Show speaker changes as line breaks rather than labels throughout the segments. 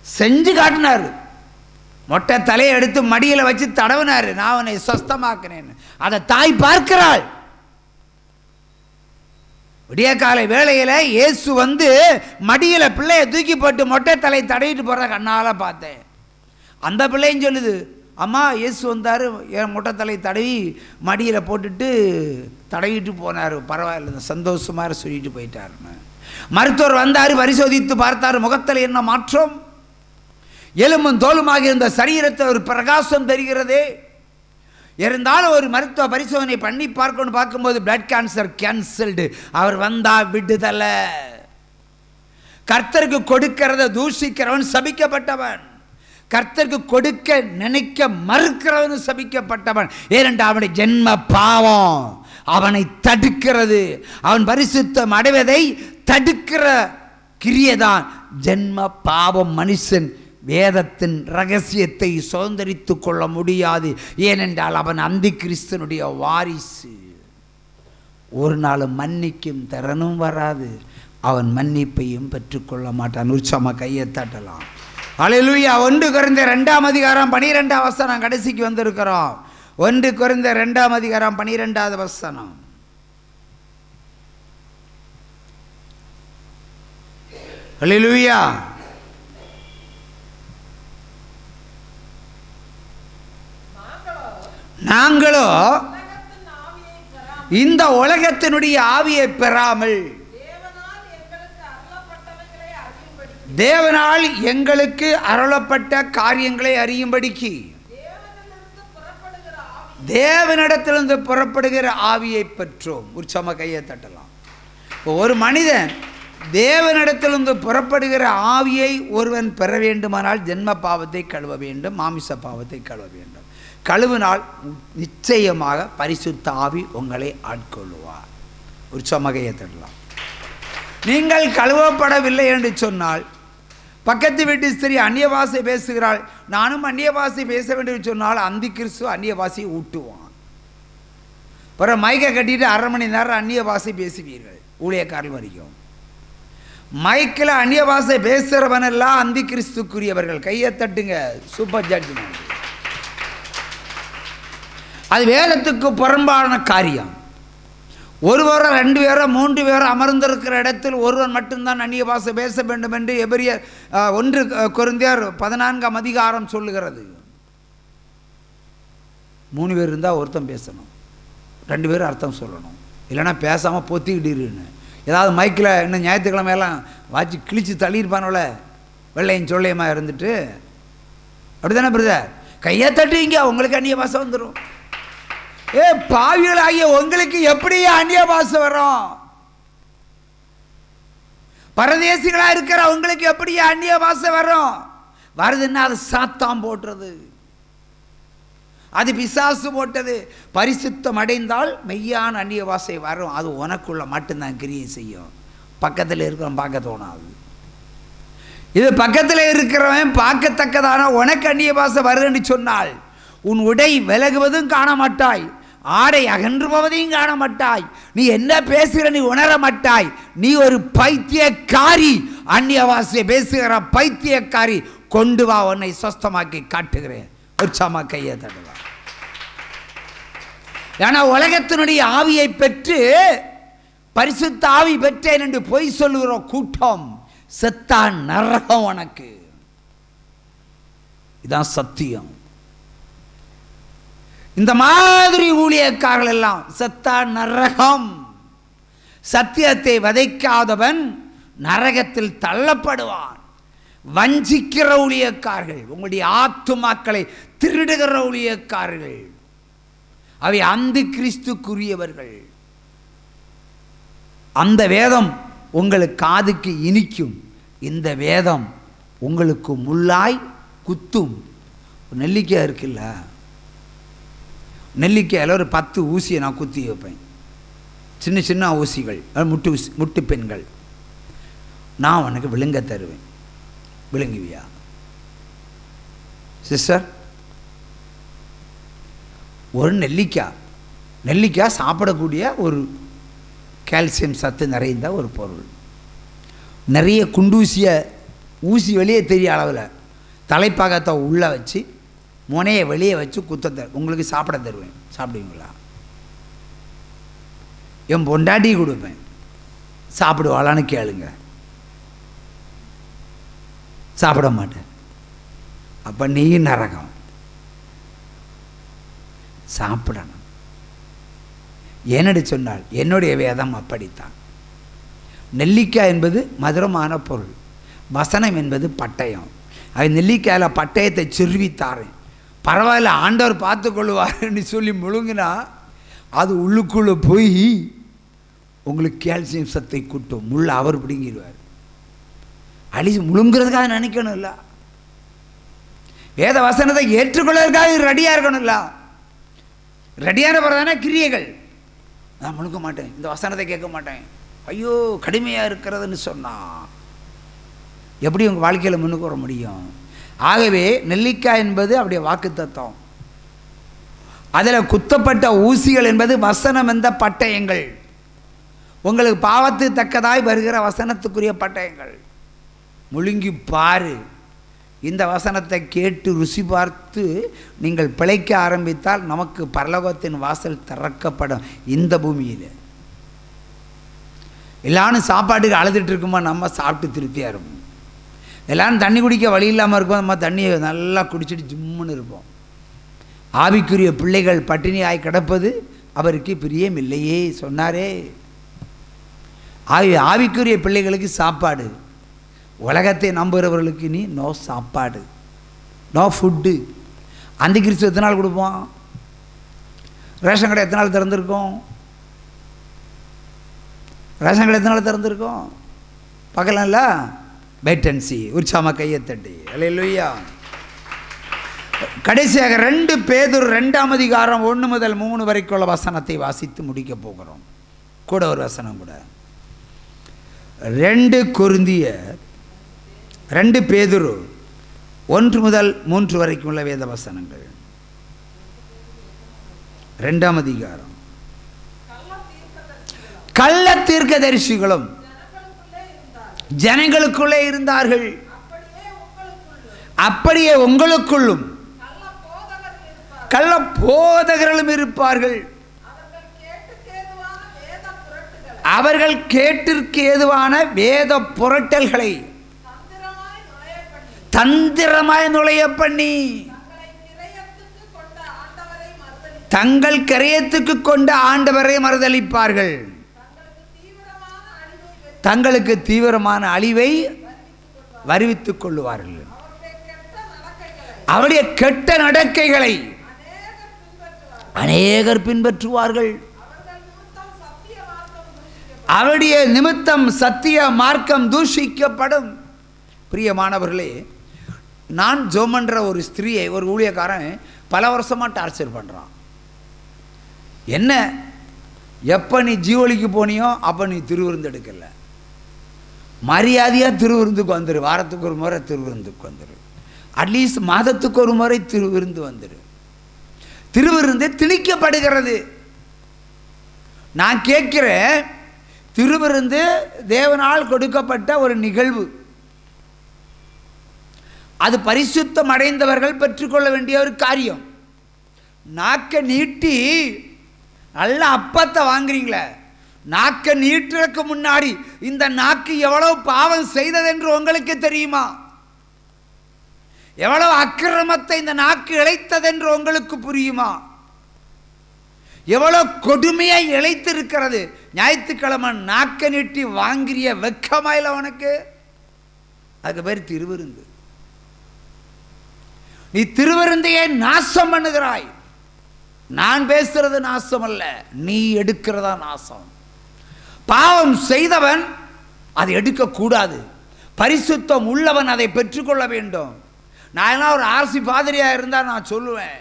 செஞ்சு காட்டினார். மொட்டை தலையை எடுத்து மடியில் வச்சு தடவினார், நான் அவனை சொஸ்தமாக்குனேன்னு. அதை தாய் பார்க்கிறாள். விடிய காலை வேளையில் இயேசு வந்து மடியில் பிள்ளையை தூக்கி போட்டு மொட்டை தலையை தடவிட்டு போகிறத கண்ணால் பார்த்தேன். அந்த பிள்ளையும் சொல்லுது, அம்மா இயேசு வந்தார், என் மொட்டை தலையை தடவி மடியில் போட்டுட்டு தடவிட்டு போனார், பரவாயில்ல சந்தோஷமாக சொல்லிட்டு போயிட்டாருன்னு. மருத்துவர் வந்தார், பரிசோதித்து பார்த்தார், முகத்தில் என்ன மாற்றம், எலும்பும் தோலுமாக இருந்த சரீரத்தில் ஒரு பிரகாசம் தெரிகிறதே. இருந்தாலும் ஒரு மருத்துவ பரிசோதனை பண்ணி பார்க்கும்போது பிளட் கேன்சர் கேன்சல்டு. அவர் வந்தா விடுதல. கர்த்தருக்கு கொடுக்கிறத தூஷிக்கிறவன் சபிக்கப்பட்டவன், கர்த்தருக்கு கொடுக்க நினைக்க மறுக்கிறவன் சபிக்கப்பட்டவன். ஏனென்றால் அவனுடைய ஜென்ம பாவம் அவனை தடுக்கிறது. அவன் பரிசுத்தம் அடைவதை தடுக்கிற கிரியைதான் ஜென்ம பாவம். மனுஷன் வேதத்தின் ரகசியத்தை சுதந்திரித்து கொள்ள முடியாது. ஏனென்றால் அவன் அந்தி கிறிஸ்தனுடைய வாரிசு. ஒரு நாள் மன்னிக்கும் திறனும் வராது, அவன் மன்னிப்பையும் பெற்றுக்கொள்ள மாட்டான். உற்சாகமாக கையை தட்டலாம். அல்லேலூயா. 1 கொரிந்தியர் 2ஆம் அதிகாரம் 12ஆம் வசனம் கடைசிக்கு வந்திருக்கிறோம். 1 கொரிந்தியர் 2ஆம் அதிகாரம் 12வது வசனம். அல்லேலூயா. நாங்களோ இந்த உலகத்தினுடைய ஆவியை பெறாமல் தேவனால் எங்களுக்கு அருளப்பட்ட காரியங்களை அறியும்படிக்கு தேவனிடத்திலிருந்து புறப்படுகிற ஆவியை பெற்றோம். உற்சாகமாக கையை தட்டலாம். ஒரு மனிதன் தேவனிடத்திலிருந்து புறப்படுகிற ஆவியை ஒருவன் பெற வேண்டுமானால் ஜென்ம பாவத்தை கழுவ வேண்டும், மாமிச பாவத்தை கழுவ வேண்டும். கழுவினால் நிச்சயமாக பரிசுத்த ஆவி உங்களை ஆட்கொள்ளுவார். உற்சாகமாக கையை தட்டலாம். நீங்கள் கழுவப்படவில்லை என்று சொன்னால், பக்கத்து வீட்டு ஸ்திரீ அந்நிய பாஷை பேசுகிறாள், நானும் அந்நிய பாஷை பேச வேண்டும் என்று சொன்னால் அந்தி கிறிஸ்து அந்நிய பாஷையை ஊட்டுவான். பிறகு மைக்கை கட்டிட்டு 1/2 மணி நேரம் அந்நிய பாஷை பேசுவீர்கள் ஊழியக்காரர்கள் வரைக்கும். மைக்கில் அந்நிய பாஷை பேசுகிறவனெல்லாம் அந்தி கிறிஸ்துக்குரியவர்கள். கையை தட்டுங்க. Super judgement. அது வேதத்துக்கு புறம்பான காரியம். ஒருவரோ 2 பேரோ 3 பேரோ அமர்ந்திருக்கிற இடத்தில் ஒருவன் மட்டும்தான் அந்நிய பாஷை பேச வேண்டும் என்று எபிரியர் 1 கொரிந்தியர் 14ஆம் அதிகாரம் சொல்லுகிறது. 3 பேர் இருந்தால் ஒருத்தன் பேசணும், 2 பேரும் அர்த்தம் சொல்லணும். இல்லைன்னா பேசாமல் பொத்திக்கிட்டு ஏதாவது மைக்கில் இன்னும் ஞாயிற்றுக்கிழமையெல்லாம் வாட்சி கிழிச்சு தள்ளியிருப்பானோல, வெள்ளையும் சொல்லையமாக இருந்துட்டு. அப்படி தானே பிரதர்? கையை தட்டுவீங்க, உங்களுக்கு அந்நிய பாஷை வந்துடும். பாவிகளாகிய உங்களுக்கு எப்படி அந்நிய பாஷை வரும்? பரதேசிகளா இருக்கிற உங்களுக்கு எப்படி அந்நிய பாஷை வரும்? வருதுன்னா அது சாத்தான் போட்டுறது, அது பிசாசு போட்டது. பரிசுத்தம் அடைந்தால் மெய்யான அந்நிய பாஷை வரும். அது உனக்குள்ள மட்டும்தான் கிரியை செய்யும். பக்கத்தில் இருக்கிறவன் பார்க்க தோணாது. இது பக்கத்தில் இருக்கிறவன் பார்க்கத்தக்கதான உனக்கு அந்நிய பாஷை வருதுன்னு சொன்னால் உன் உடை விலகுவதும் காண மாட்டாய், ஆடை அகன்றுபவதையும் காண மாட்டாய், நீ என்ன பேசுகிற நீ உணர மாட்டாய். நீ ஒரு பைத்தியக்காரி, அந்நிய பாஷை பேசுகிற பைத்தியக்காரி. கொண்டு வா, உன்னை சொஸ்தமாக்கி காட்டுகிறேன். உற்சாகமாக கையை தட்டுவா. ஏன்னா உலகத்தினுடைய ஆவியை பெற்று பரிசுத்த ஆவி பெற்றேன் என்று பொய் சொல்லுகிற கூட்டம் செத்தான் நரகம் உனக்கு. இதான் சத்தியம். இந்த மாதிரி ஊழியக்காரர்கள் எல்லாம் செத்தான் நரகம். சத்தியத்தை வதைக்காதவன் நரகத்தில் தள்ளப்படுவான். வஞ்சிக்கிற ஊழியக்காரர்கள், உங்களுடைய ஆத்துமாக்களை திருடுகிற ஊழியக்காரர்கள், அவை அந்தி கிறிஸ்துக்குரியவர்கள். அந்த வேதம் உங்களுக்கு காதுக்கு இனிக்கும், இந்த வேதம் உங்களுக்கு முள்ளாய் குத்தும். நெல்லிக்காய் இருக்குல்ல, நெல்லிக்காயில் ஒரு 10 ஊசியை நான் குத்தி வைப்பேன். சின்ன சின்ன ஊசிகள், முட்டு ஊசி, முட்டு பெண்கள். நான் உனக்கு விழுங்க தருவேன், விழுங்குவியா சிஸ்டர்? ஒரு நெல்லிக்காய் சாப்பிடக்கூடிய ஒரு கால்சியம் சத்து நிறைந்த ஒரு பொருள். நிறைய குண்டூசியை ஊசி வெளியே தெரிய அளவில் தலைப்பாகத்தை உள்ளே வச்சு முனையை வெளியே வச்சு உங்களுக்கு சாப்பிட தருவேன். சாப்பிடுவீங்களா? என் பொண்டாட்டி கொடுப்பேன், சாப்பிடுவாளான்னு கேளுங்க. சாப்பிட மாட்டேன். அப்போ நீ நரகம். சாப்பிடணும். என்னடி சொன்னால் என்னுடைய வேதம் அப்படித்தான். நெல்லிக்காய் என்பது மதுரமான பொருள், வசனம் என்பது பட்டயம். அது நெல்லிக்காயில் பட்டயத்தை சிறுவித்தாரேன், பரவாயில்ல ஆண்டவர் பார்த்து கொள்ளுவார்னு சொல்லி முழுங்கினா அது உள்ளுக்குள்ளே போய் உங்களுக்கு கால்சியம் சத்தை கூட்டும். முள்ள அவர் பிடுங்கிடுவார். முழுங்குறதுக்காக நினைக்கணும் இல்லை, வேத வசனத்தை ஏற்றுக்கொள்வதற்காக ரெடியாக இருக்கணும் இல்லை. ரெடியான பிறதானே கிரியைகள். நான் முழுக்க மாட்டேன், இந்த வசனத்தை கேட்க மாட்டேன், ஐயோ கடுமையாக இருக்கிறதுன்னு சொன்னால் எப்படி உங்கள் வாழ்க்கையில் முன்னுக்கு வர முடியும்? ஆகவே நெல்லிக்காய் என்பது அப்படியே வாக்கு தத்துவம். அதில் குத்தப்பட்ட ஊசிகள் என்பது வசனம் என்ற பட்டயங்கள். உங்களுக்கு பாவத்துக்கு தக்கதாய் வருகிற வசனத்துக்குரிய பட்டயங்கள். முழுங்கி பாரு. இந்த வசனத்தை கேட்டு ருசி பார்த்து நீங்கள் பிழைக்க ஆரம்பித்தால் நமக்கு பரலோகத்தின் வாசல் திறக்கப்படும். இந்த பூமியில் எல்லாரும் சாப்பாட்டுக்கு அழுதுட்டு இருக்குமா, நம்ம சாப்பிட்டு திருப்தியாக இருப்போம். எல்லோரும் தண்ணி குடிக்க வழி இல்லாமல் இருக்கும், நம்ம தண்ணியை நல்லா குடிச்சிட்டு ஜிம்முன்னு இருப்போம். ஆவிக்குரிய பிள்ளைகள் பட்டினியாய் கிடப்பது அவருக்கு பிரியமில்லையே சொன்னாரே. ஆவிக்குரிய பிள்ளைகளுக்கு சாப்பாடு, உலகத்தை நம்புகிறவர்களுக்கு நீ நோ சாப்பாடு, நோ ஃபுட்டு. அந்த கிறிஸ்து எத்தனை நாள் கொடுப்போம்? ரேஷன் கடை எத்தனை நாள் திறந்துருக்கோம்? ரேஷன் கடை எத்தனை நாள் திறந்துருக்கோம்? பார்க்கலாம்ல. வெயிட்டன்சி. உற்சாகமாக கையை தட்டி அல்லேலூயா. கடைசியாக 2 பேதுரு 2ஆம் அதிகாரம் 1 முதல் 3 வரைக்கும் உள்ள வசனத்தை வாசித்து முடிக்க போகிறோம். கூட ஒரு வசனம் கூட 2 கொரிந்தியர் 2 பேதுரு 1 முதல் 3 வரைக்கும் உள்ள வேத வசனங்கள். 2ஆம் அதிகாரம். கள்ள தீர்க்கதரிசிகளும் ஜனங்களுக்குள்ளே இருந்தார்கள், அப்படியே உங்களுக்குள்ளும் கள்ள போதகர்களும் இருப்பார்கள். அவர்கள் கேட்டிற்கு ஏதுவான வேத புரட்டல்களை தந்திரமாய் நுழைய பண்ணி தங்கள் கிரயத்துக்கு கொண்ட ஆண்டவரை மறுதலிப்பார்கள். தங்களுக்கு தீவிரமான அழிவை வருவித்துக் கொள்ளுவார்கள். அவருடைய கெட்ட நடக்கைகளை அநேகர் பின்பற்றுவார்கள். அவருடைய நிமித்தம் சத்திய மார்க்கம் தூஷிக்கப்படும். பிரியமானவர்களே, நான் ஜோமன்ற ஒரு ஸ்திரீயை ஒரு ஊழியக்காரன் பல வருஷமாக டார்ச்சர் பண்ணுறான். என்ன, எப்போ நீ ஜீவலிக்கு போனியோ அப்போ நீ திருவிருந்து எடுக்கலை, மரியாதையாக திருவிருந்துக்கு வந்துடு, வாரத்துக்கு ஒரு முறை திருவிருந்துக்கு வந்துடு, அட்லீஸ்ட் மாதத்துக்கு ஒரு முறை திருவிருந்து வந்துடு. திருவிருந்து திணிக்கப்படுகிறது. நான் கேட்கிறேன், திருவிருந்து தேவனால் கொடுக்கப்பட்ட ஒரு நிகழ்வு. அது பரிசுத்தம் அடைந்தவர்கள் பெற்றுக்கொள்ள வேண்டிய ஒரு காரியம். நாக்க நீட்டி நல்ல அப்பத்தை வாங்குறீங்களே, நாக்க நீட்டுறதுக்கு முன்னாடி இந்த நாக்கு எவ்வளவு பாவம் செய்ததென்று உங்களுக்கு தெரியுமா? எவ்வளவு அக்கிரமத்தை இந்த நாக்கு இழைத்ததென்று உங்களுக்கு புரியுமா? எவ்வளவு கொடுமையை இழைத்திருக்கிறது. ஞாயிற்றுக்கிழமை நாக்க நீட்டி வாங்கிறிய வெக்கமாயில உனக்கு? அதுக்கு பேர் திருவிருந்து. நீ திருவிருந்தையே நாசம் பண்ணுகிறாய். நான் பேசுறது நாசம் அல்ல, நீ எடுக்கிறதா நாசம். பாவம் செய்தவன் அதை எடுக்கக்கூடாது. பரிசுத்தம் உள்ளவன் அதை பெற்றுக்கொள்ள வேண்டும். நான் எல்லாம் ஒரு ஆர்சி பாதிரியாக இருந்தால் நான் சொல்லுவேன்,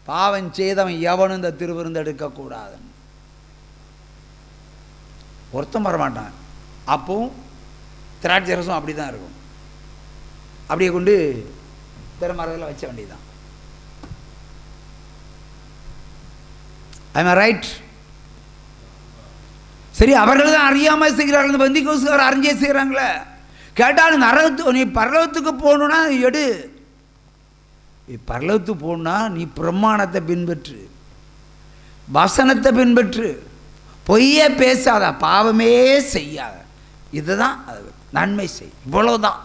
பாவம் செய்தவன் எவனும் இந்த திருவிருந்து எடுக்கக்கூடாது. ஒருத்தம் வரமாட்டான். அப்பவும் திராட்சை ரசம் அப்படி தான் இருக்கும். அப்படியே கொண்டு திறமறையில் வச்ச வேண்டியதுதான். I'm right? சரி, அவர்கள் தான் அறியாமல் செய்கிறார்கள். இந்த பந்திகோசுகார் அறிஞ்சே செய்கிறாங்களே. கேட்டாலும் நீ பரலோகத்துக்கு போகணுன்னா எடு. நீ பரலோகத்துக்கு போகணுன்னா நீ பிரமாணத்தை பின்பற்று, வசனத்தை பின்பற்று, பொய்யே பேசாத, பாவமே செய்யாத, இதுதான் நன்மை செய். இவ்வளவுதான்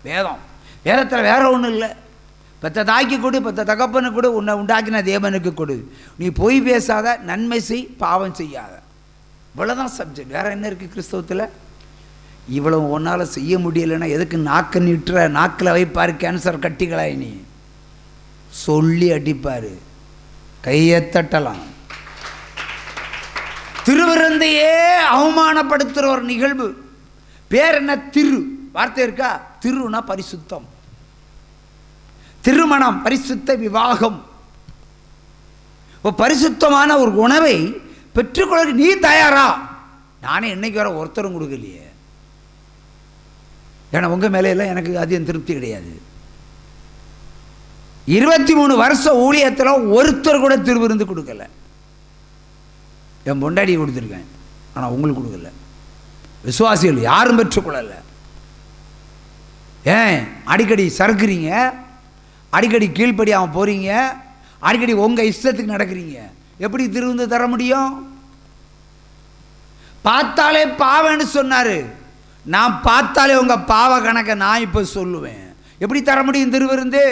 வேதம். வேதத்தில் வேற ஒன்றும் இல்லை. பெத்த தாய்க்கு கொடு, பெத்த தகப்பனுக்கு கொடு, உன்னை உண்டாக்கின தேவனுக்கு கொடு, நீ பொய் பேசாத, நன்மை செய், பாவம் செய்யாத. இவ்வளோதான் சப்ஜெக்ட். வேறு என்ன இருக்குது கிறிஸ்தவத்தில்? இவ்வளவு ஒன்றால் செய்ய முடியலைன்னா எதுக்கு நாக்கு நிட்டுற? நாக்கில் வைப்பார் கேன்சர் கட்டிகளாய், நீ சொல்லி அடிப்பார், கையை தட்டலாம். திருவிருந்தையே அவமானப்படுத்துகிற ஒரு நிகழ்வு. பேர் என்ன? திரு. வார்த்தை இருக்கா? திருனா பரிசுத்தம், திருமணம், பரிசுத்த விவாகம். பரிசுத்தமான ஒரு உணவை பெற்றுக்கொள்ள நீ தயாரா? நானே இன்னைக்கு வர ஒருத்தரும் கொடுக்கலையே. ஏன்னா உங்கள் மேலையெல்லாம் எனக்கு அதிகம் திருப்தி கிடையாது. 23 வருஷம் ஊழியத்தில் ஒருத்தர் கூட திருவிருந்து கொடுக்கல. என் பொண்டாடி கொடுத்துருக்கேன், ஆனால் உங்களுக்கு கொடுக்கல. விசுவாசிகள் யாரும் பெற்றுக்கொள்ளலை. ஏன் அடிக்கடி சறுக்குறீங்க, அடிக்கடி கீழ்ப்படியாமல் போகிறீங்க, அடிக்கடி உங்கள் இஷ்டத்துக்கு நடக்கிறீங்க. எப்படி திருவிருந்து தர முடியும்? பார்த்தாலே பாவன்னு சொன்னார். நான் பார்த்தாலே உங்கள் பாவ கணக்கை நான் இப்போ சொல்லுவேன். எப்படி தர முடியும் திருவிருந்து?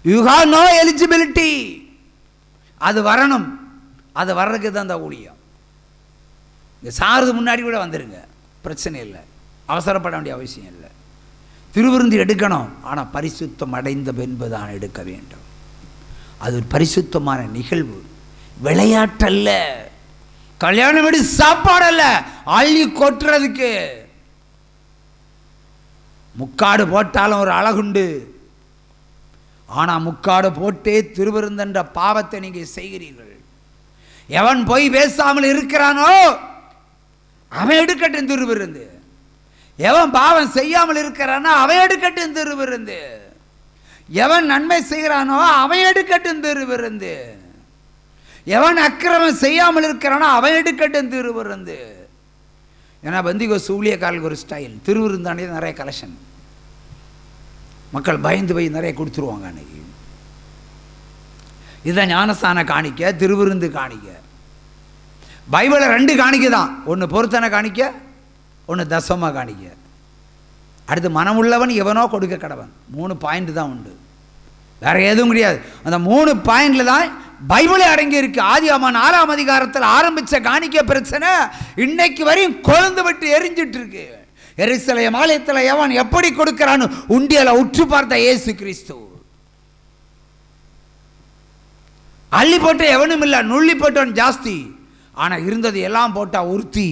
You have no eligibility. அது வரணும். அது வர்றதுக்கு தான் அந்த ஊழியம். இங்கே சாகிறது முன்னாடி கூட வந்துடுங்க, பிரச்சனை இல்லை, அவசரப்பட வேண்டிய அவசியம் இல்லை. திருவிருந்து எடுக்கணும், ஆனால் பரிசுத்தம் அடைந்த பின்பு தான் எடுக்க வேண்டும். அது ஒரு பரிசுத்தமான நிகழ்வு, விளையாட்டல்ல, கல்யாணம் வீடு சாப்பாடல்ல, அள்ளி கொட்டுறதுக்கு. முக்காடு போட்டாலும் ஒரு அழகுண்டு, ஆனால் முக்காடு போட்டே திருவிருந்தென்ற பாவத்தை நீங்கள் செய்கிறீர்கள். எவன் போய் பேசாமல் இருக்கிறானோ அவன் எடுக்கட்டும் திருவிருந்து. எவன் பாவம் செய்யாமல் இருக்கிறானோ அவன் எடுக்கட்டும் திருவிருந்து. எவன் நன்மை செய்கிறானோ அவன் எடுக்கட்டும் திருவிருந்து. எவன் அக்கிரமம் செய்யாமல் இருக்கிறானோ அவன் எடுக்கட்டும் திருவிருந்து. ஏன்னா பந்திகோஸ் ஊழியக்காரர்களுக்கு ஒரு ஸ்டைல், திருவிருந்தானே நிறைய கலெக்ஷன். மக்கள் பயந்து போய் நிறைய கொடுத்துருவாங்க. அன்னைக்கு இதுதான் ஞானஸ்தான காணிக்க, திருவிருந்து காணிக்க. பைபிளில் 2 காணிக்க தான், ஒன்று பொருத்தனை காணிக்க, ஒன்று தசம காணிக்க. அடுத்து மனமுள்ளவன் எவனோ கொடுக்க கடவன். 3 பாயிண்ட் தான் உண்டு, வேற எதுவும் கிடையாது. அந்த 3 பாயிண்ட்ல தான் பைபிளே அடங்கி இருக்கு. ஆதியாகமம் 4ஆம் அதிகாரத்தில் ஆரம்பித்த காணிக்க பிரச்சனை இன்னைக்கு வரையும் கொழுந்து விட்டு எரிஞ்சிட்டு இருக்கு. எருசலேம் ஆலயத்தில் எவன் எப்படி கொடுக்கிறான்னு உண்டியலை உற்று பார்த்த இயேசு கிறிஸ்து. அள்ளி போட்ட எவனும் இல்லை, நுள்ளி போட்டவன் ஜாஸ்தி. ஆனால் இருந்தது எல்லாம் போட்டா ஒருத்தி,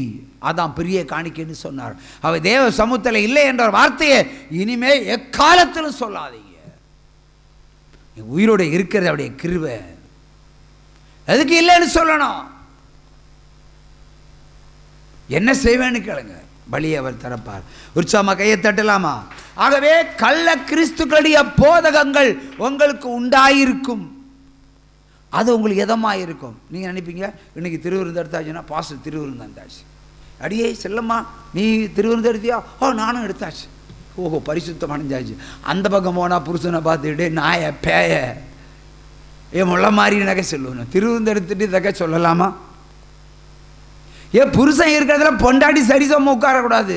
அதான் பெரிய காணிக்கைன்னு சொன்னார். அவை தேவ சமூகத்தில் இல்லை என்ற வார்த்தையை இனிமே எக்காலத்திலும் சொல்லாதீங்க. உயிரோட இருக்கிறது அவருடைய கிருபை, எதுக்கு இல்லைன்னு சொல்லணும்? என்ன செய்வேன்னு கேளுங்க, பலியை அவர் தரப்பார். உற்சாகமா கையை தட்டலாமா? ஆகவே கள்ள கிறிஸ்துக்களுடைய போதகங்கள் உங்களுக்கு உண்டாயிருக்கும். அது உங்களுக்கு எதமாக இருக்கும். நீங்கள் நினைப்பீங்க இன்னைக்கு திருவிருந்து எடுத்தாச்சுன்னா பாஸ்டர் திருவிருந்து எடுத்தாச்சு, அடியே செல்லம்மா நீ திருவிருந்து எடுத்தியா? ஓ நானும் எடுத்தாச்சு. ஓஹோ பரிசுத்தம் அடைஞ்சாச்சு. அந்த பக்கம் போனால் புருஷனை பார்த்துக்கிட்டு நாய பேய ஏன் முள்ள மாதிரி நகை சொல்லுவேன். திருவிருந்து எடுத்துட்டு தக்க சொல்லலாமா? ஏன் புருஷன் இருக்கிறதுல பொண்டாட்டி சரிசமம் உட்காரக்கூடாது,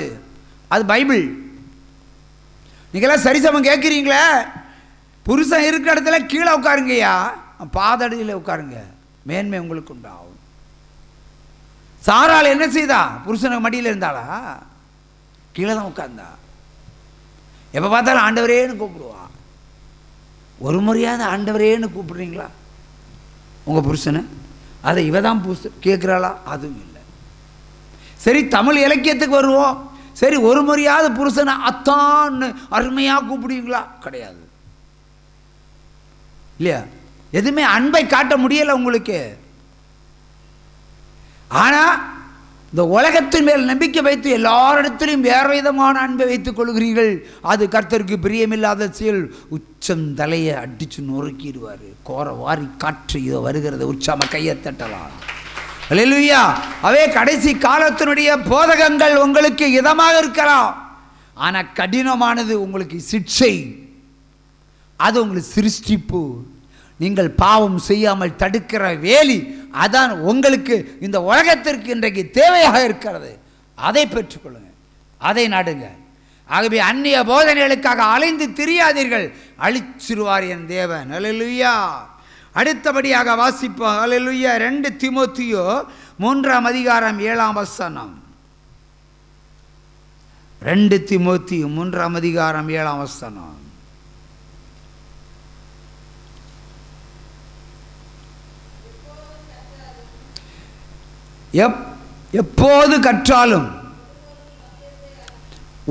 அது பைபிள். நீங்களாம் சரிசமம் கேட்குறீங்களே, புருஷன் இருக்கிற இடத்துல கீழே உட்காருங்கய்யா, பாதடியில் உட்காருங்க, மேன்மை உங்களுக்கு உண்டாகும். சாராள் என்ன செய்தா? புருஷனுக்கு மடியில் இருந்தாளா? கீழே தான் உட்கார்ந்தா. எப்போ பார்த்தாலும் ஆண்டவரேன்னு கூப்பிடுவா. ஒரு முறையாவது ஆண்டவரேன்னு கூப்பிடுறீங்களா உங்கள் புருஷனை? அதை இவ தான் கேட்குறாளா? அதுவும் இல்லை. சரி தமிழ் இலக்கியத்துக்கு வருவோம். சரி ஒரு முறையாவது புருஷனை அத்தான்னு அருமையாக கூப்பிடுவீங்களா? கிடையாது இல்லையா? எதுவுமே அன்பை காட்ட முடியலை உங்களுக்கு. ஆனால் இந்த உலகத்தின் மேல் நம்பிக்கை வைத்து எல்லாரிடத்திலும் வேறு விதமான அன்பை வைத்துக் கொள்கிறீர்கள். அது கர்த்தருக்கு பிரியமில்லாத செயல். உச்சம் தலையை அடித்து நொறுக்கிடுவார். கோர வாரி காற்று இதோ வருகிறது. உற்சாம கையை தட்டலாம். அல்லேலூயா. அவே கடைசி காலத்தினுடைய போதகங்கள் உங்களுக்கு இதமாக இருக்கலாம். ஆனால் கடினமானது உங்களுக்கு சிக்ஷை, அது உங்களுக்கு சிருஷ்டிப்பு. நீங்கள் பாவம் செய்யாமல் தடுக்கிற வேலி, அதான் உங்களுக்கு இந்த உலகத்திற்கு இன்றைக்கு தேவையாக இருக்கிறது. அதை பெற்றுக்கொள்ளுங்க, அதை நாடுங்க. ஆகவே அந்நிய போதனைகளுக்காக அலைந்து திரியாதீர்கள், அழிச்சிருவார் என் தேவன். அல்லேலூயா. அடுத்தபடியாக வாசிப்போம். அல்லேலூயா. 2 தீமோத்தேயு 3:7. 2 தீமோத்தேயு 3:7. எப்போது கற்றாலும்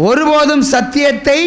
ஒருபோதும் சத்தியத்தை